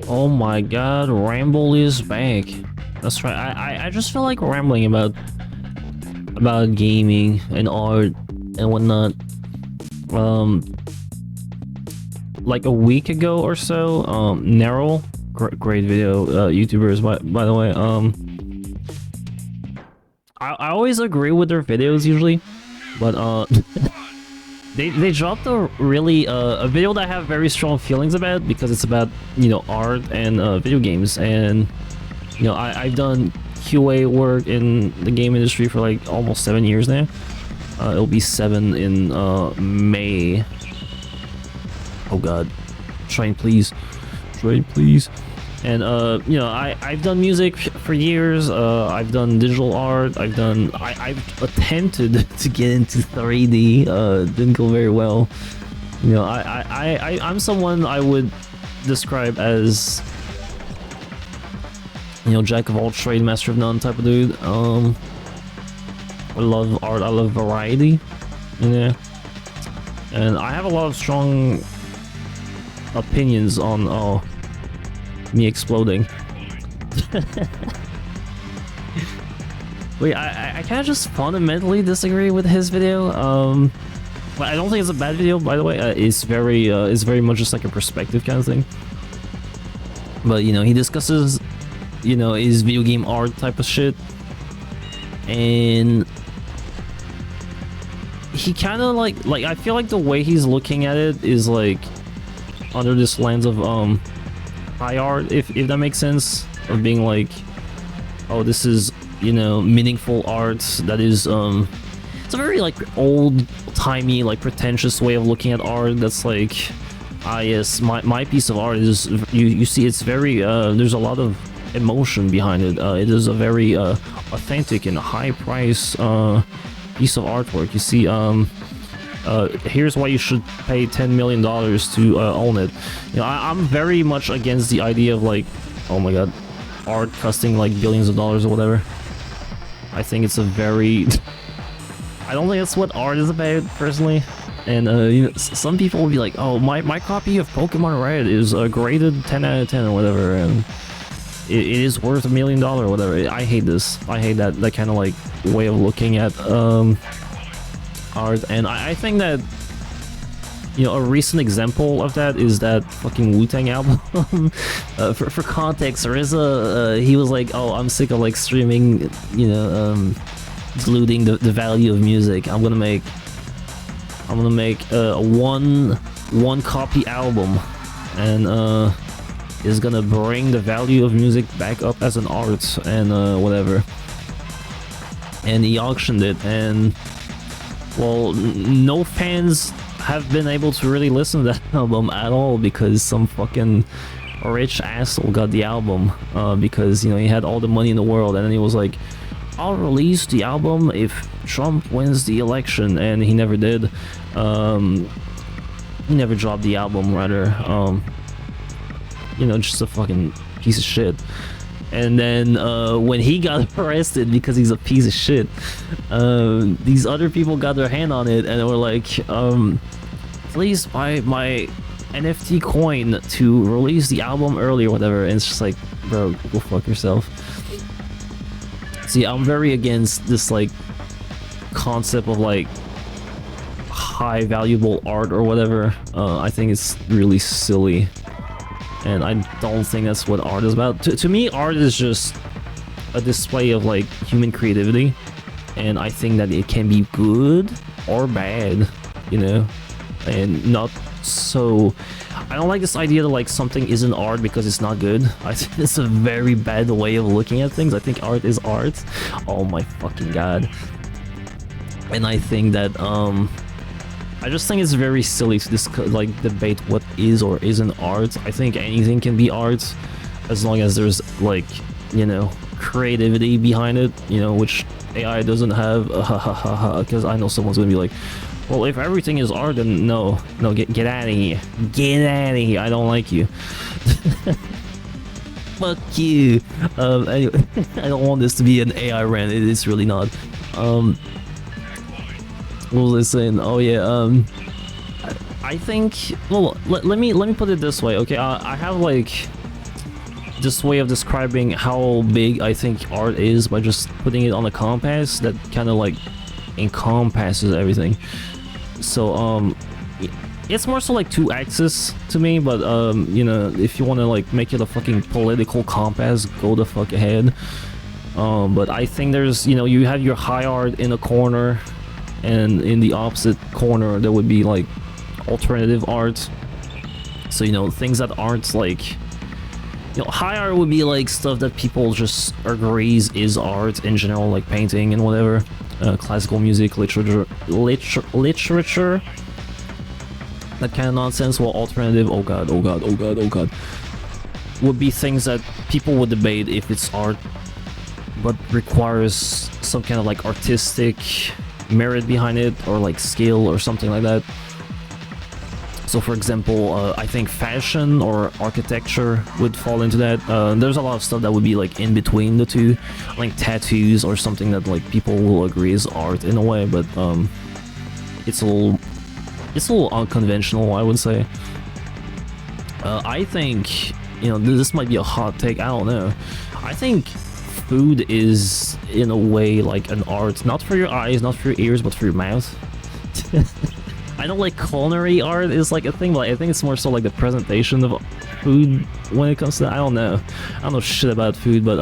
Oh my god, Ramble is back. That's right. I just feel like rambling about gaming and art and whatnot. Um, like a week ago or so, Narrow, great video YouTubers by the way. I always agree with their videos usually, but they dropped a really a video that I have very strong feelings about because it's about, you know, art and video games. And you know, I've done QA work in the game industry for like almost 7 years now. It'll be 7 in May. Oh god, train please, train please. And you know, I've done music for years. I've done digital art. I've attempted to get into 3D. Didn't go very well. You know, I'm someone I would describe as, you know, jack of all trade, master of none type of dude. I love art. I love variety. You know, and I have a lot of strong opinions on me exploding. Wait, I kind of just fundamentally disagree with his video. But I don't think it's a bad video, by the way. It's very much just like a perspective kind of thing. But you know, he discusses, you know, his video game art type of shit, and he kind of like I feel like the way he's looking at it is like under this lens of high art, if that makes sense, of being like, oh, this is, you know, meaningful art that is it's a very like old-timey, like pretentious way of looking at art. That's like, ah yes, my piece of art is, you see, it's very there's a lot of emotion behind it. It is a very authentic and high price piece of artwork. You see, here's why you should pay $10 million to own it. You know, I'm very much against the idea of like, oh my god, art costing like billions of dollars or whatever. I think it's a very I don't think that's what art is about, personally. And you know, some people will be like, oh, my copy of Pokemon Red is graded 10 out of 10 or whatever, and it is worth $1 million or whatever. I hate this. I hate that kind of like way of looking at art. And I think that, you know, a recent example of that is that fucking Wu-Tang album. For context, RZA, he was like, oh, I'm sick of like streaming, you know, diluting the value of music. I'm gonna make a one copy album, and is gonna bring the value of music back up as an art, and whatever. And he auctioned it, and well, no fans have been able to really listen to that album at all because some fucking rich asshole got the album because, you know, he had all the money in the world, and then he was like, I'll release the album if Trump wins the election, and he never did. He never dropped the album, rather. You know, just a fucking piece of shit. And then when he got arrested because he's a piece of shit, these other people got their hand on it and were like, please buy my NFT coin to release the album early or whatever. And it's just like, bro, go fuck yourself. See, I'm very against this like concept of like high valuable art or whatever. I think it's really silly, and I don't think that's what art is about. To me, art is just a display of like human creativity, and I think that it can be good or bad, you know, and not so. I don't like this idea that like something isn't art because it's not good. I think it's a very bad way of looking at things. I think art is art. Oh my fucking god. And I think that I just think it's very silly to like debate what is or isn't art. I think anything can be art as long as there's like, you know, creativity behind it, you know, which AI doesn't have. Because I know someone's gonna be like, well, if everything is art, then no, get out of here. Get out of here. I don't like you. Fuck you. Anyway, I don't want this to be an AI rant. It is really not. What was I saying? Oh yeah. I think. Well, let me put it this way. Okay, I have like this way of describing how big I think art is by just putting it on a compass that kind of like encompasses everything. So it's more so like 2 axes to me, but you know, if you want to like make it a fucking political compass, go the fuck ahead. But I think there's, you know, you have your high art in a corner, and in the opposite corner there would be like alternative art. So, you know, things that aren't like, you know, high art would be like stuff that people just agrees is art in general, like painting and whatever, classical music, literature, that kind of nonsense. While alternative, oh god, would be things that people would debate if it's art, but requires some kind of like artistic merit behind it, or like skill or something like that. So for example, I think fashion or architecture would fall into that. There's a lot of stuff that would be like in between the two, like tattoos or something that like people will agree is art in a way, but it's a little unconventional, I would say. I think, you know, this might be a hot take, I don't know. I think food is in a way like an art, not for your eyes, not for your ears, but for your mouth. I know like culinary art is like a thing, but I think it's more so like the presentation of food when it comes to that. I don't know shit about food, but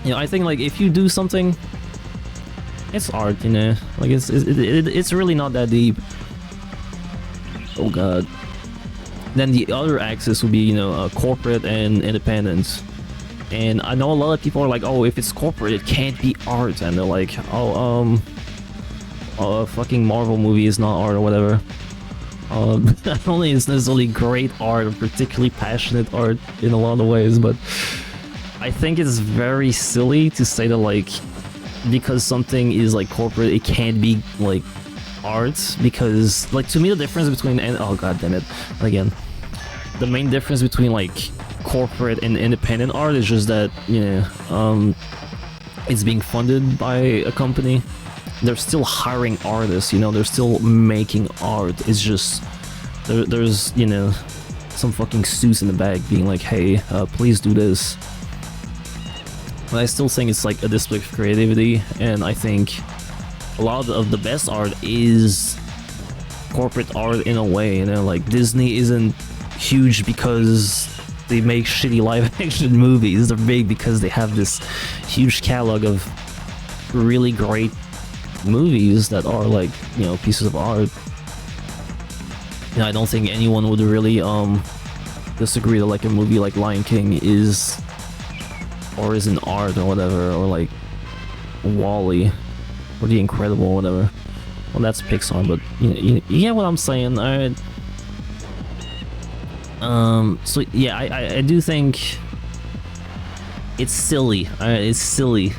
you know, I think like if you do something, it's art, you know, like it's really not that deep. Oh god. Then the other axis would be, you know, corporate and independent. And I know a lot of people are like, oh, if it's corporate, it can't be art, and they're like, oh, a fucking Marvel movie is not art or whatever. Not only is necessarily great art or particularly passionate art in a lot of ways, but I think it's very silly to say that like because something is like corporate, it can't be like art. Because like to me the difference between, and oh god damn it, again, the main difference between like corporate and independent art is just that, you know, it's being funded by a company. They're still hiring artists, you know, they're still making art. It's just there's, you know, some fucking suits in the back being like, hey, please do this. But I still think it's like a display of creativity, and I think a lot of the best art is corporate art in a way, you know. Like Disney isn't huge because they make shitty live action movies. They're big because they have this huge catalog of really great movies that are like, you know, pieces of art. You know, I don't think anyone would really disagree that like a movie like Lion King is or isn't art or whatever, or like Wall-E or The Incredible or whatever. Well, that's Pixar, but you get what I'm saying. Alright. So yeah, I do think it's silly. Alright, it's silly.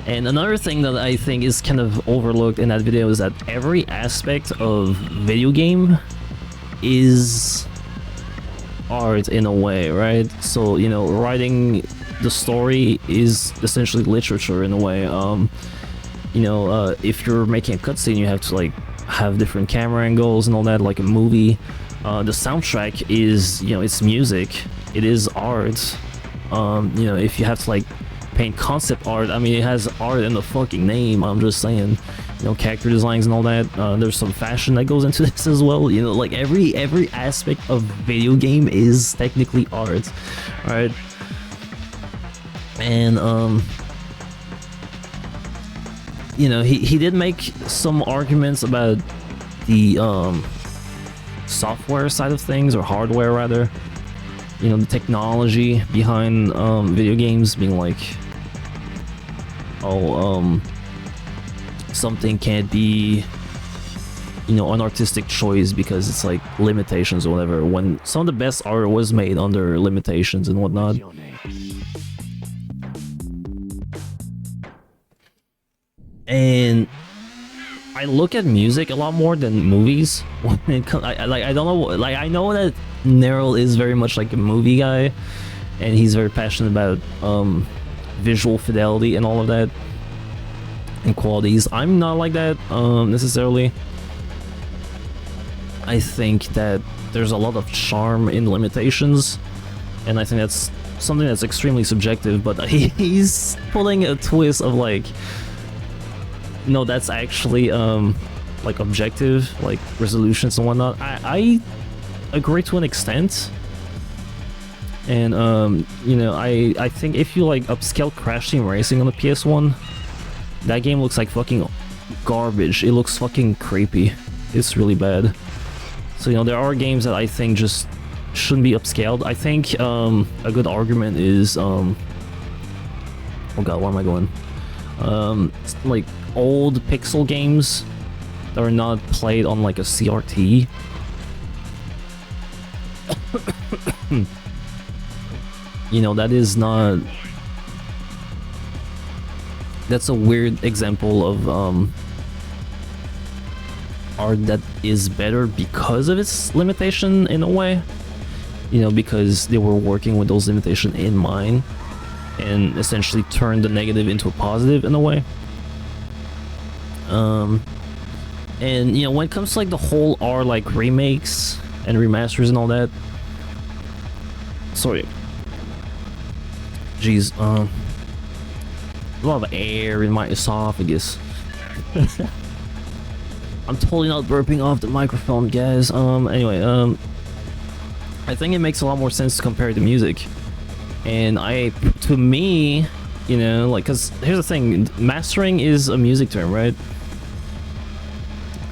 And another thing that I think is kind of overlooked in that video is that every aspect of video game is art in a way, right? So, you know, writing the story is essentially literature in a way. You know, if you're making a cutscene, you have to like have different camera angles and all that, like a movie. The soundtrack is, you know, it's music. It is art. You know, if you have to like paint concept art, I mean, it has art in the fucking name. I'm just saying, you know, character designs and all that. There's some fashion that goes into this as well. You know, like every aspect of video game is technically art, right? And you know, he did make some arguments about the software side of things, or hardware rather. You know, the technology behind video games being like, oh, something can't be, you know, an artistic choice because it's like limitations or whatever, when some of the best art was made under limitations and whatnot. And I look at music a lot more than movies when it comes. I don't know, like I know that Nerl is very much like a movie guy, and he's very passionate about visual fidelity and all of that and qualities. I'm not like that necessarily. I think that there's a lot of charm in limitations, and I think that's something that's extremely subjective. But he's pulling a twist of like, no, that's actually like objective, like resolutions and whatnot. I agree to an extent, and you know, I think if you like upscale Crash Team Racing on the PS1, that game looks like fucking garbage. It looks fucking creepy. It's really bad. So, you know, there are games that I think just shouldn't be upscaled. I think a good argument is oh god, where am I going? Like old pixel games that are not played on like a CRT. You know, that is not... That's a weird example of art that is better because of its limitation in a way. You know, because they were working with those limitations in mind and essentially turned the negative into a positive in a way. And you know, when it comes to like the whole art, like remakes and remasters and all that, sorry, jeez, a lot of air in my esophagus. I'm totally not burping off the microphone, guys. Anyway, I think it makes a lot more sense to compare it to music. And to me, you know, like, cause here's the thing, mastering is a music term, right?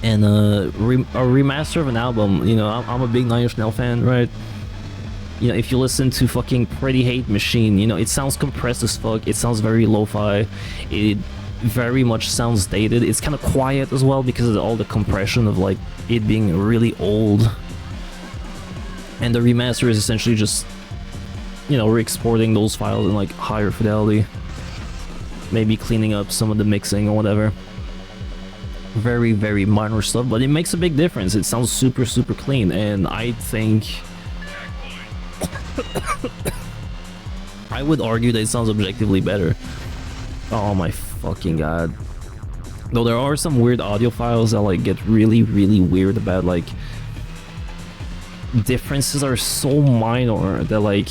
And a remaster of an album, you know, I'm a big Nine Inch Nails fan, right? You know, if you listen to fucking Pretty Hate Machine, you know, it sounds compressed as fuck, it sounds very lo-fi, it very much sounds dated, it's kind of quiet as well because of all the compression of like it being really old. And the remaster is essentially just, you know, re-exporting those files in like higher fidelity, maybe cleaning up some of the mixing or whatever. Very, very minor stuff, but it makes a big difference. It sounds super, super clean, and I think I would argue that it sounds objectively better. Oh my fucking god. Though there are some weird audio files that like get really, really weird about like differences are so minor that like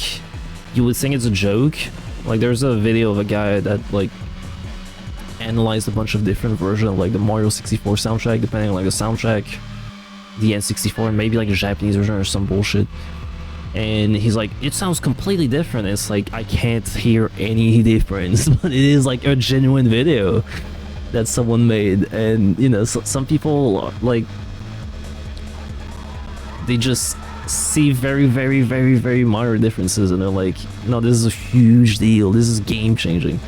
you would think it's a joke. Like there's a video of a guy that like analyzed a bunch of different versions of like the Mario 64 soundtrack, depending on like the soundtrack, the N64, and maybe like a Japanese version or some bullshit. And he's like, it sounds completely different. It's like, I can't hear any difference, but it is like a genuine video that someone made. And you know, some people like, they just see very, very, very, very minor differences, and they're like, no, this is a huge deal, this is game changing.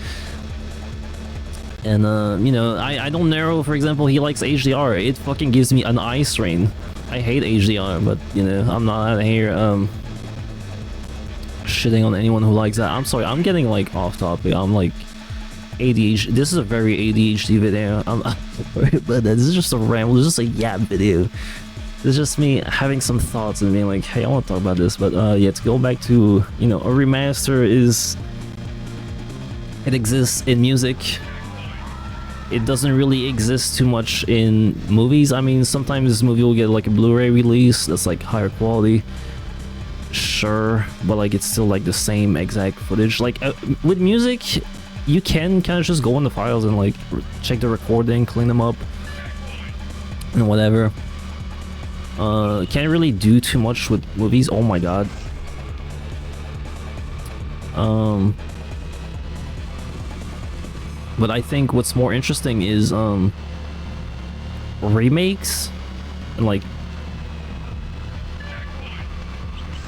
And you know, I don't know, for example, he likes HDR. It fucking gives me an eye strain. I hate HDR, but you know, I'm not out here shitting on anyone who likes that. I'm sorry, I'm getting like off topic. I'm like ADHD. This is a very ADHD video. I'm sorry, but this is just a ramble. This is just a yap video. It's just me having some thoughts and being like, hey, I want to talk about this. But yeah, to go back to, you know, a remaster is, it exists in music. It doesn't really exist too much in movies. I mean, sometimes this movie will get like a Blu-ray release that's like higher quality, sure, but like it's still like the same exact footage. Like with music, you can kind of just go in the files and like check the recording, clean them up, and whatever. Can't really do too much with movies. Oh my god. But I think what's more interesting is remakes and like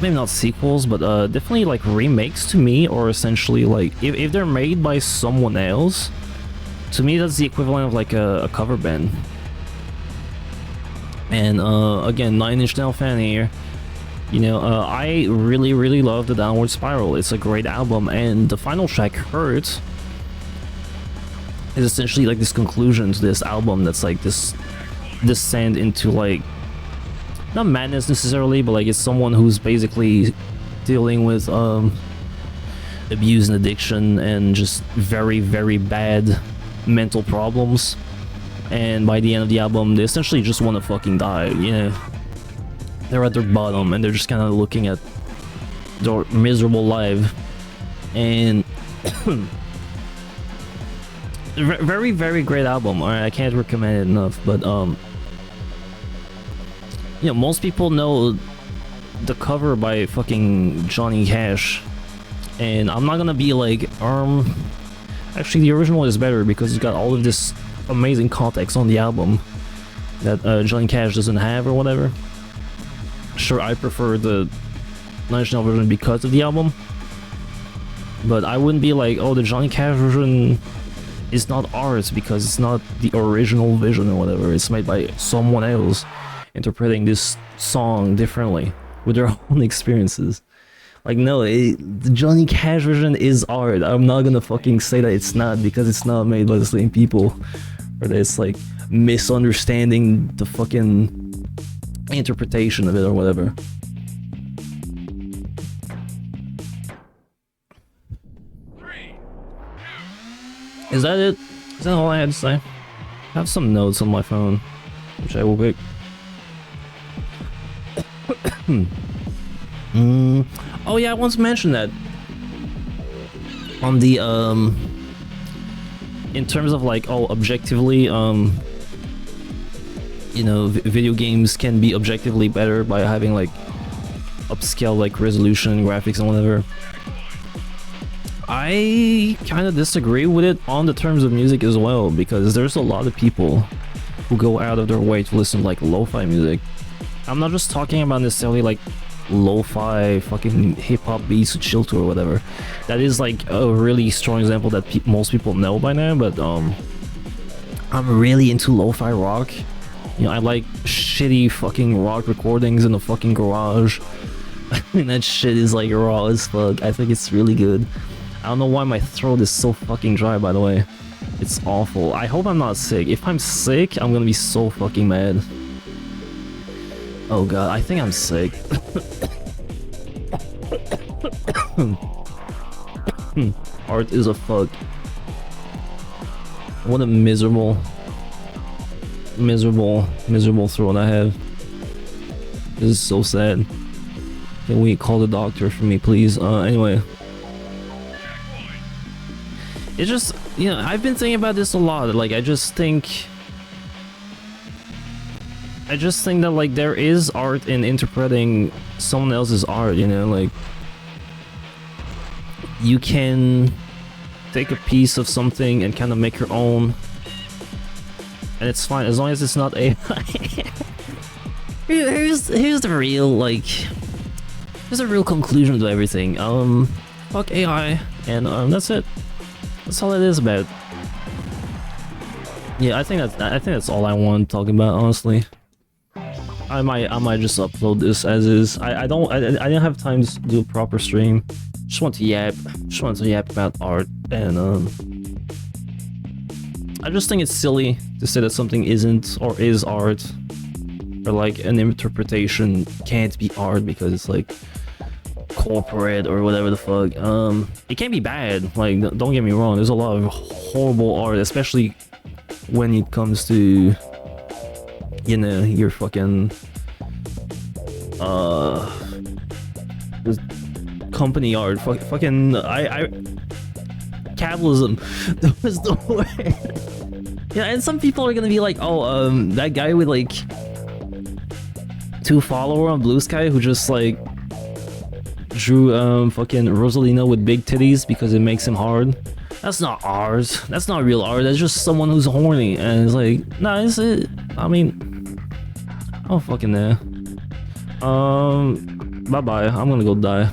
maybe not sequels, but definitely like remakes to me are essentially like, if they're made by someone else, to me that's the equivalent of like a cover band. And again, Nine Inch Nails fan here. You know, I really, really love the Downward Spiral. It's a great album, and the final track, Hurt, is essentially like this conclusion to this album that's like this descent into like, not madness necessarily, but like it's someone who's basically dealing with abuse and addiction and just very, very bad mental problems. And by the end of the album, they essentially just want to fucking die, you know? They're at their bottom and they're just kind of looking at their miserable life. And very, very great album. Alright, I can't recommend it enough. But you know, most people know the cover by fucking Johnny Cash, and I'm not gonna be like, actually the original is better because it's got all of this amazing context on the album that Johnny Cash doesn't have or whatever. Sure, I prefer the original version because of the album, but I wouldn't be like, oh, the Johnny Cash version is not art because it's not the original vision or whatever. It's made by someone else interpreting this song differently with their own experiences. Like, no, the Johnny Cash version is art. I'm not gonna fucking say that it's not because it's not made by the same people, or that it's like misunderstanding the fucking interpretation of it or whatever. Is that it? Is that all I had to say? I have some notes on my phone, which I will pick. Oh yeah, I once mentioned that on the in terms of like, oh, objectively, you know, video games can be objectively better by having like upscale like resolution, graphics, and whatever. I kind of disagree with it on the terms of music as well, because there's a lot of people who go out of their way to listen to like lo-fi music. I'm not just talking about necessarily like lo-fi fucking hip-hop beats to chill to or whatever. That is like a really strong example that most people know by now, but I'm really into lo-fi rock. You know, I like shitty fucking rock recordings in the fucking garage. I mean, that shit is like raw as fuck. I think it's really good. I don't know why my throat is so fucking dry, by the way. It's awful. I hope I'm not sick. If I'm sick, I'm gonna be so fucking mad. Oh god, I think I'm sick. Art is a fuck. What a miserable throat I have. This is so sad. Can we call the doctor for me, please? Anyway. It's just, you know, I've been thinking about this a lot. Like, I just think that like there is art in interpreting someone else's art, you know, like you can take a piece of something and kind of make your own, and it's fine as long as it's not AI. here's the real, like, there's a real conclusion to everything. Fuck AI, and that's it. That's all it is about. Yeah, I think that's all I want to talk about, honestly. I might just upload this as is. I didn't have time to do a proper stream. Just want to yap about art, and I just think it's silly to say that something isn't or is art, or like an interpretation can't be art because it's like corporate or whatever the fuck. It can be bad, like, don't get me wrong, there's a lot of horrible art, especially when it comes to, you know, your fucking this company art, fucking capitalism. That was the word. Yeah, and some people are gonna be like, oh, that guy with like 2 followers on Blue Sky who just like drew fucking Rosalina with big titties because it makes him hard. That's not art. That's not real art. That's just someone who's horny, and it's like, nah, it's it. I mean, I don't fucking know. Bye bye. I'm gonna go die.